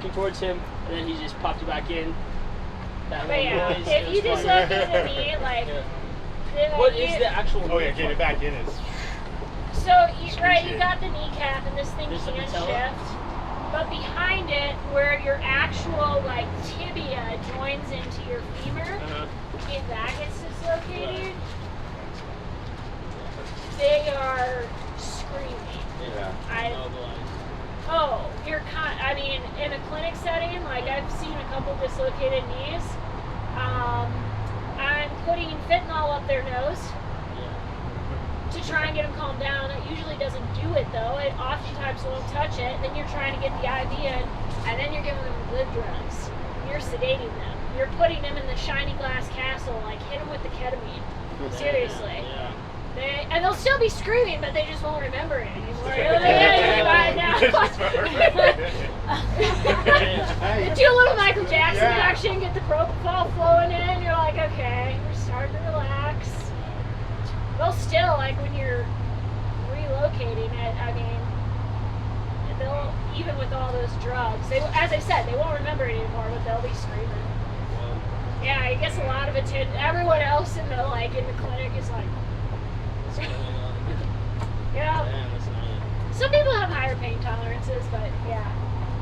walking towards him, and then he just popped you back in. That But yeah, noise, if you dislocate a knee, like... What is the actual... Oh yeah, getting it back in is... So, you got the kneecap, and this thing can shift. But behind it, where your actual, like, tibia joins into your femur, if that gets dislocated, they are screaming. Yeah. I mean, in a clinic setting, like, I've seen a couple dislocated knees. I'm putting fentanyl up their nose to try and get them calmed down. It usually doesn't do it, though. It oftentimes won't touch it. Then you're trying to get the IV in, and then you're giving them good drugs. You're sedating them. You're putting them in the shiny glass castle, like, hit them with the ketamine. Seriously. And they'll still be screaming, but they just won't remember it anymore. You're like, yeah, do a little Michael Jackson action, get the propofol flowing in. You're like, okay, we're starting to relax. Well, still, like, when you're relocating it, I mean, they'll, even with all those drugs, they, as I said, they won't remember it anymore, but they'll be screaming. Yeah, it gets a lot of attention. Everyone else in the, like, in the clinic is like, yeah. Some people have higher pain tolerances, but yeah.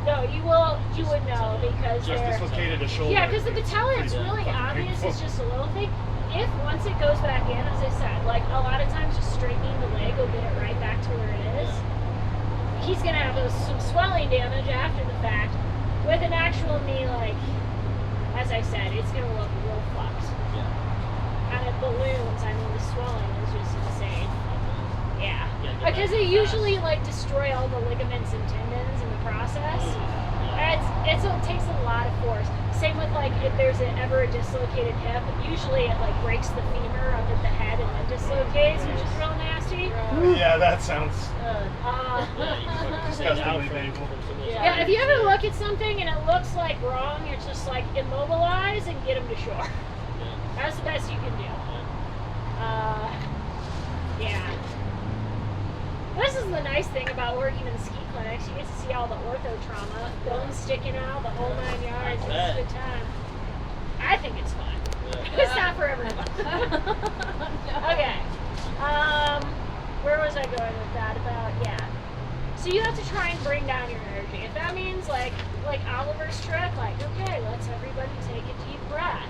No, you would know because just dislocated a shoulder. Yeah, because the patella, it's really obvious. It's just a little thing. If once it goes back in, as I said, like a lot of times just straightening the leg will get it right back to where it is. He's gonna have some swelling damage after the fact. With an actual knee, like as I said, it's gonna look real fucked. Kind of balloons. I mean, the swelling is just insane. Yeah, because they usually like destroy all the ligaments and tendons in the process. It takes a lot of force. Same with like if there's ever a dislocated hip, usually it like breaks the femur up at the head and then dislocates, which is real nasty. Yeah, that sounds disgustingly painful. Yeah, if you ever look at something and it looks like wrong, it's just like immobilize and get them to shore. That's the best you can do. Yeah. This is the nice thing about working in ski clinics. You get to see all the ortho trauma, bones sticking out, the whole 9 yards. It's a good time. I think it's fun. It's not for everyone. Okay. Where was I going with that? So you have to try and bring down your energy. If that means like Oliver's trick, like, okay, let's everybody take a deep breath.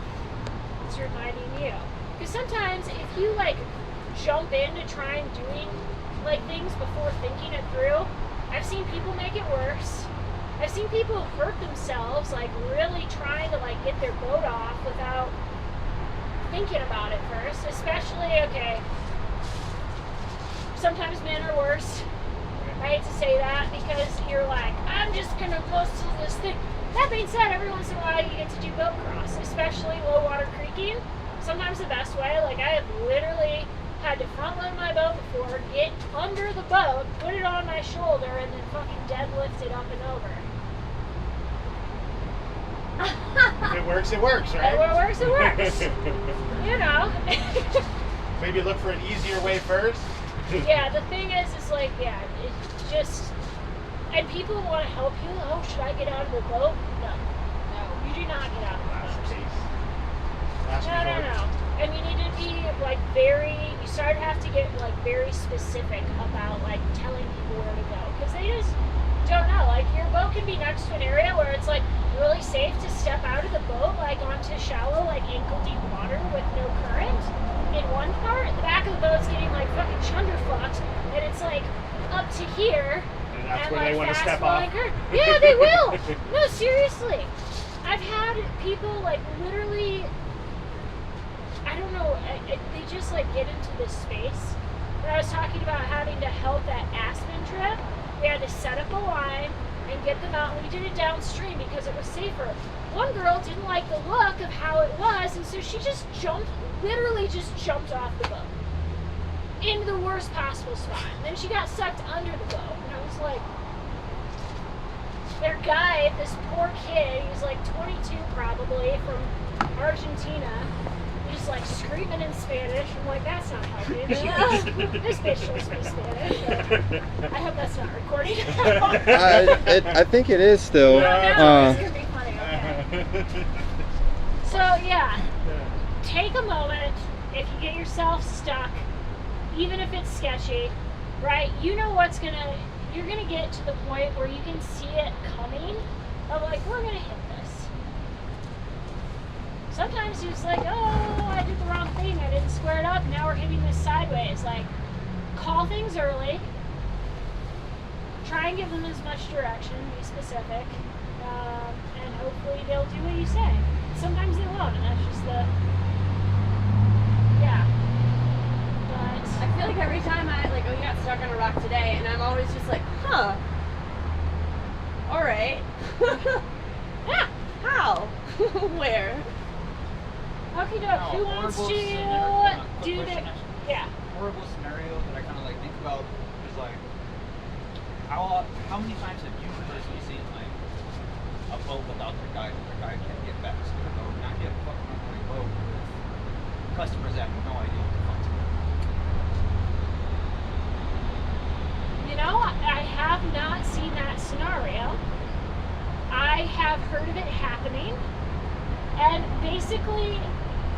It's reminding you. Because sometimes if you like jump into trying doing like things before thinking it through, I've seen people make it worse. I've seen people hurt themselves like really trying to like get their boat off without thinking about it first. Especially, okay, sometimes men are worse. I hate to say that because you're like, I'm just gonna go to this thing. That being said, every once in a while you get to do boat cross, especially low water creeking. Sometimes the best way, like I have literally had to front load my boat before, get under the boat, put it on my shoulder, and then fucking deadlift it up and over. If it works, it works, right? If it works, it works. You know. Maybe look for an easier way first. Yeah, the thing is like, yeah, it's just, and people want to help you. Oh, should I get out of the boat? No, you do not get out of the boat. No. And you need to be like you start to have to get like very specific about like telling people where to go because they just don't know. Like your boat can be next to an area where it's like really safe to step out of the boat like onto shallow like ankle deep water with no current. In one part, the back of the boat's getting like fucking chunderfucked, and it's like up to here. And that's where like, they want to step off. Yeah, they will. No, seriously. I've had people like literally, I don't know, they just like get into this space. When I was talking about having to help that Aspen trip, we had to set up a line and get them out. We did it downstream because it was safer. One girl didn't like the look of how it was, and so she just literally jumped off the boat in the worst possible spot. And then she got sucked under the boat, and I was like, their guide, this poor kid, he was like 22 probably, from Argentina. just like screaming in Spanish. I'm like, that's not helping. This bitch should speak Spanish. I hope that's not recording. I think it is still. No, it's gonna be funny. Okay. So yeah, take a moment. If you get yourself stuck, even if it's sketchy, right? You know what's gonna. You're gonna get to the point where you can see it coming. Of like, we're gonna hit this. Sometimes you're just like, oh, I did the wrong thing. I didn't square it up. Now we're hitting this sideways. Like, call things early. Try and give them as much direction. Be specific. And hopefully they'll do what you say. Sometimes they won't, and that's just the... Yeah. But... I feel like every time we got stuck on a rock today, and I'm always just like, huh. Alright. Yeah. How? Where? Okie doke. Who wants to do the... Yeah. Horrible scenario that I kind of think about is how many times have you personally seen a boat without the guy can't get back to the boat, not get fucking on the boat with customers that have no idea what the fuck's going on? You know, I have not seen that scenario. I have heard of it happening. And basically,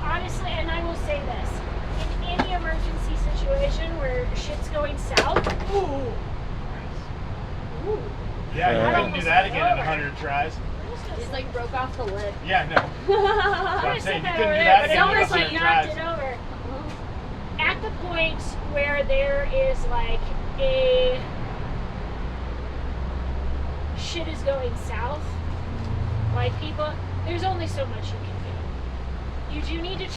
honestly, and I will say this, in any emergency situation where shit's going south, ooh. Yeah, you I couldn't do almost that went again in over. 100 tries. Just broke off the lid. Yeah, no. I'm saying you couldn't do But that it's again in almost like 100 knocked tries. it over. At the point where there is like a shit is going south, like people, there's only so much you can do. You do need to